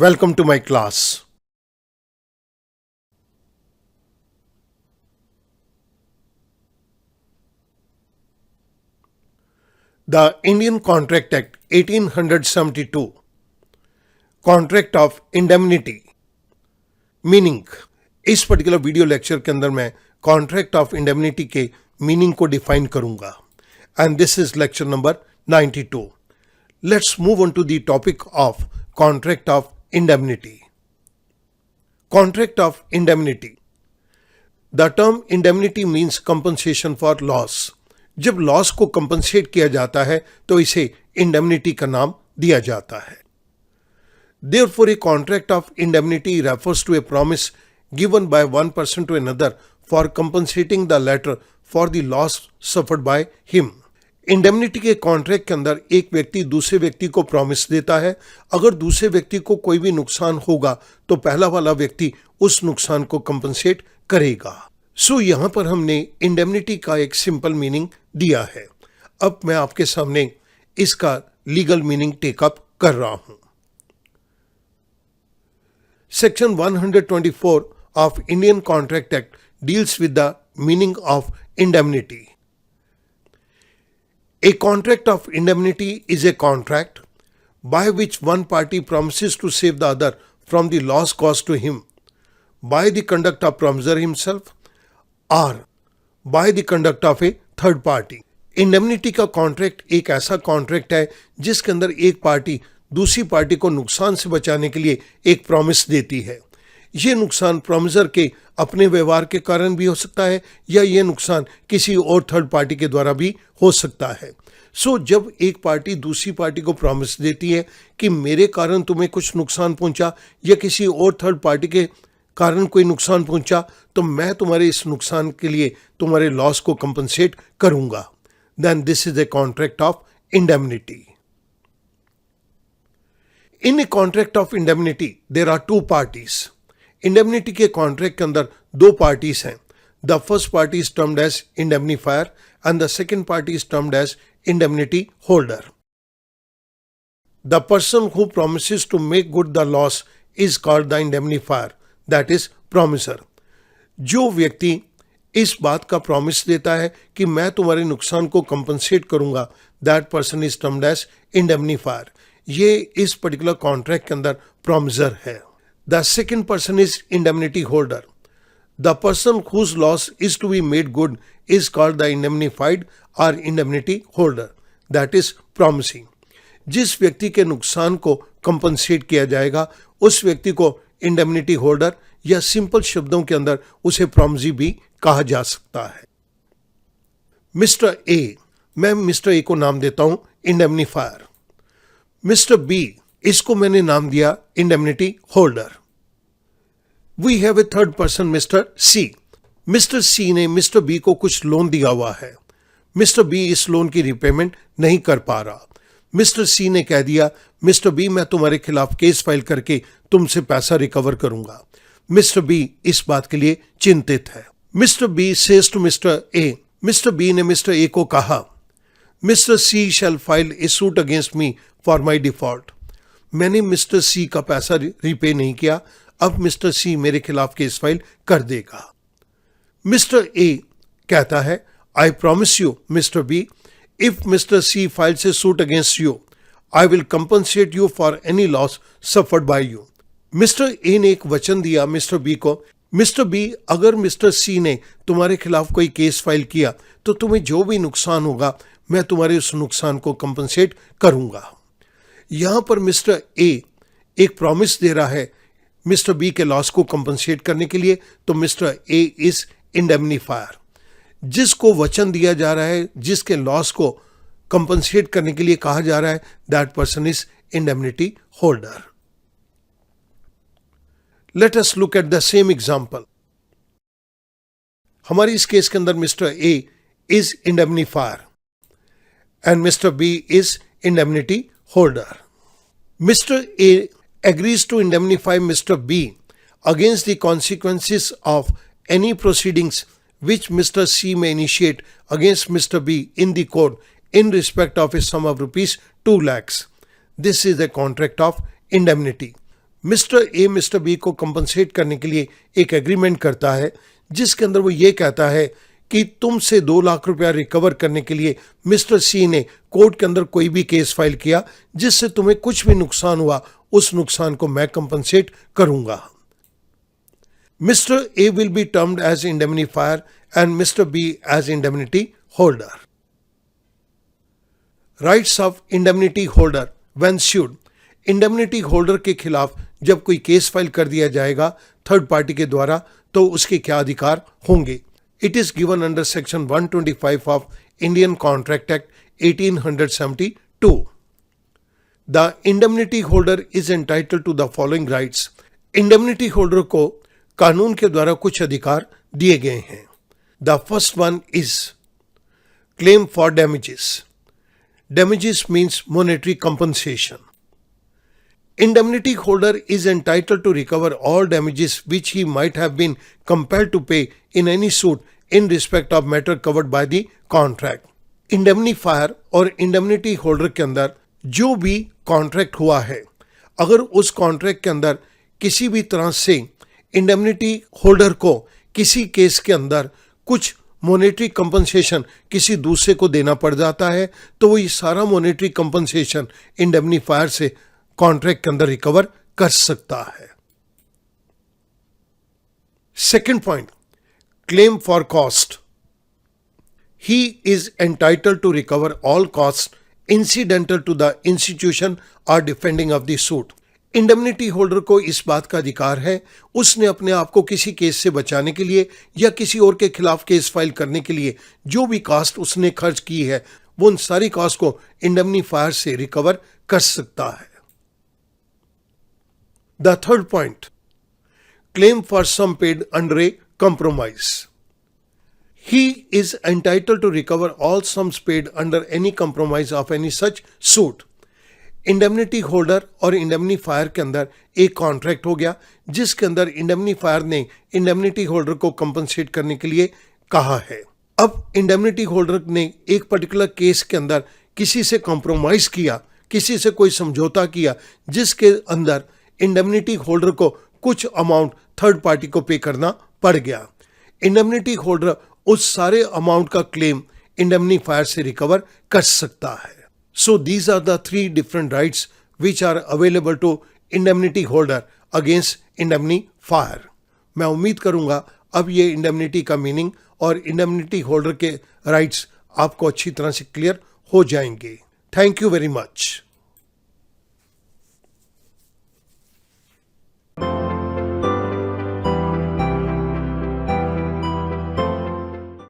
Welcome to my class. The Indian Contract Act 1872, Contract of Indemnity, meaning. इस particular video lecture के अंदर मैं contract of indemnity के meaning को define करूंगा and this is lecture number 92. Let's move on to the topic of contract of indemnity. Contract of indemnity. The term indemnity means compensation for loss. जब loss को compensate किया जाता है तो इसे इंडेमनिटी का नाम दिया जाता है. Therefore, a contract of indemnity refers to a promise given by one person to another for compensating the latter for the loss suffered by him. Indemnity के कॉन्ट्रैक्ट के अंदर एक व्यक्ति दूसरे व्यक्ति को प्रॉमिस देता है, अगर दूसरे व्यक्ति को कोई भी नुकसान होगा तो पहला वाला व्यक्ति उस नुकसान को कंपनसेट करेगा. सो यहां पर हमने इंडेमनिटी का एक सिंपल मीनिंग दिया है. अब मैं आपके सामने इसका लीगल मीनिंग टेकअप कर रहा हूं. Section 124 of Indian Contract Act deals with the meaning of indemnity. A contract of indemnity is a contract by which one party promises to save the other from the loss caused to him by the conduct of promisor himself or by the conduct of a third party. Indemnity का contract एक ऐसा contract है जिसके अंदर एक party दूसरी party को नुकसान से बचाने के लिए एक प्रॉमिस देती है. ये नुकसान प्रॉमिसर के अपने व्यवहार के कारण भी हो सकता है या ये नुकसान किसी और थर्ड पार्टी के द्वारा भी हो सकता है. सो जब एक पार्टी दूसरी पार्टी को प्रॉमिस देती है कि मेरे कारण तुम्हें कुछ नुकसान पहुंचा या किसी और थर्ड पार्टी के कारण कोई नुकसान पहुंचा तो मैं तुम्हारे इस नुकसान के लिए तुम्हारे लॉस को कंपनसेट करूंगा, then this is a contract of indemnity. In a contract of indemnity there are two parties. Indemnity के कॉन्ट्रैक्ट के अंदर दो पार्टीज हैं. The first party is termed as indemnifier and the second party is termed as indemnity holder. The person who promises to make good the loss is called the indemnifier, that is promiser. जो व्यक्ति इस बात का promise देता है कि मैं तुम्हारे नुकसान को कंपनसेट करूंगा, that person is termed as indemnifier. ये इस पर्टिकुलर कॉन्ट्रैक्ट के अंदर प्रॉमिसर है. The second person is indemnity holder. The person whose loss is to be made good is called the indemnified और indemnity holder, that is promising. जिस व्यक्ति के नुकसान को कंपनसेट किया जाएगा उस व्यक्ति को इंडेमनिटी होल्डर या सिंपल शब्दों के अंदर उसे प्रॉमिसी भी कहा जा सकता है. मिस्टर ए, मैं मिस्टर ए को नाम देता हूं इंडेमनीफायर. मिस्टर बी, इसको मैंने नाम दिया indemnity holder. We have a third person mister C. Mister C ने मिस्टर बी को कुछ लोन दिया हुआ है. मिस्टर बी इस लोन की रिपेमेंट नहीं कर पा रहा. मिस्टर सी ने कह दिया मिस्टर बी मैं तुम्हारे खिलाफ केस फाइल करके तुमसे पैसा रिकवर करूंगा. मिस्टर बी इस बात के लिए चिंतित है. Mister B says to Mr A. Mr B ने मिस्टर ए को कहा Mr C shall file a suit against me for my default. मैंने मिस्टर सी का पैसा रिपे नहीं किया, अब मिस्टर सी मेरे खिलाफ केस फाइल कर देगा. मिस्टर ए कहता है I promise you Mr B, if Mr C files a suit against you I will compensate you for any loss suffered by you. Mr A ने एक वचन दिया मिस्टर बी को, Mr B अगर Mr C ने तुम्हारे खिलाफ कोई केस फाइल किया तो तुम्हें जो भी नुकसान होगा मैं तुम्हारे उस नुकसान को कंपनसेट करूंगा. यहां पर मिस्टर ए एक प्रॉमिस दे रहा है मिस्टर बी के लॉस को कंपनसेट करने के लिए, तो मिस्टर ए इज इंडेमनीफायर. जिसको वचन दिया जा रहा है, जिसके लॉस को कंपनसेट करने के लिए कहा जा रहा है, that person is indemnity holder. Let us look at the same example. हमारी इस केस के अंदर mister A is indemnifier and Mr. B is indemnity holder. Mr. A agrees to indemnify Mr. B against the consequences of any proceedings which Mr. C may initiate against Mr. B in the court in respect of a sum of rupees 2 lakhs. This is a contract of indemnity. Mr A Mr B को compensate करने के लिए एक agreement करता है जिसके अंदर वो ये कहता है कि तुमसे 2 लाख रुपया रिकवर करने के लिए मिस्टर सी ने कोर्ट के अंदर कोई भी केस फाइल किया जिससे तुम्हें कुछ भी नुकसान हुआ, उस नुकसान को मैं कंपनसेट करूंगा। Mr A will be termed as indemnifier and Mr B as indemnity holder. Rights of indemnity holder when sued. Indemnity holder के खिलाफ जब कोई केस फाइल कर दिया जाएगा थर्ड पार्टी के द्वारा तो उसके क्या अधिकार होंगे। It is given under section 125 of Indian contract act 1872। The indemnity holder is entitled to the following rights. Indemnity holder को कानून के द्वारा कुछ अधिकार दिए गए हैं। The first one is claim for damages. Damages means monetary compensation. Indemnity holder is entitled to recover all damages which he might have been compelled to pay in any suit in respect of matter covered by the contract. Indemnifier और indemnity holder के अंदर जो भी contract हुआ है, अगर उस contract के अंदर किसी भी तरह से इंडेमनिटी होल्डर को किसी केस के अंदर कुछ मोनेटरी कंपनसेशन किसी दूसरे को देना पड़ जाता है तो वो ये सारा मोनेटरी कंपनसेशन इंडेमनीफायर से कॉन्ट्रैक्ट के अंदर रिकवर कर सकता है। Second point, claim for cost. He is entitled to recover all cost incidental to the institution और defending of the suit. Indemnity holder को इस बात का अधिकार है, उसने अपने आप को किसी केस से बचाने के लिए या किसी और के खिलाफ केस फाइल करने के लिए जो भी कॉस्ट उसने खर्च की है वो उन सारी कॉस्ट को इंडेमनीफायर से रिकवर कर सकता है। The third point, claim for sum paid under a compromise. He is entitled to recover all sums paid under any compromise of any such suit. Indemnity holder और इंडेमनीफायर के अंदर एक contract हो गया जिसके अंदर इंडेमनीफायर ने इंडेमनिटी होल्डर को कंपनसेट करने के लिए कहा है। अब इंडेमनिटी होल्डर ने एक पर्टिकुलर केस के अंदर किसी से कॉम्प्रोमाइज किया, किसी से कोई समझौता किया जिसके अंदर इंडेमनिटी होल्डर को कुछ अमाउंट थर्ड पार्टी को पे करना पड़ गया। इंडेमनिटी होल्डर उस सारे अमाउंट का क्लेम इंडेमनीफायर से रिकवर कर सकता है। So these are the 3 different rights which are available to indemnity holder against indemnifier. मैं उम्मीद करूंगा अब ये इंडेमनिटी का मीनिंग और इंडेमनिटी होल्डर के राइट्स आपको अच्छी तरह से क्लियर हो जाएंगे। Thank you very much.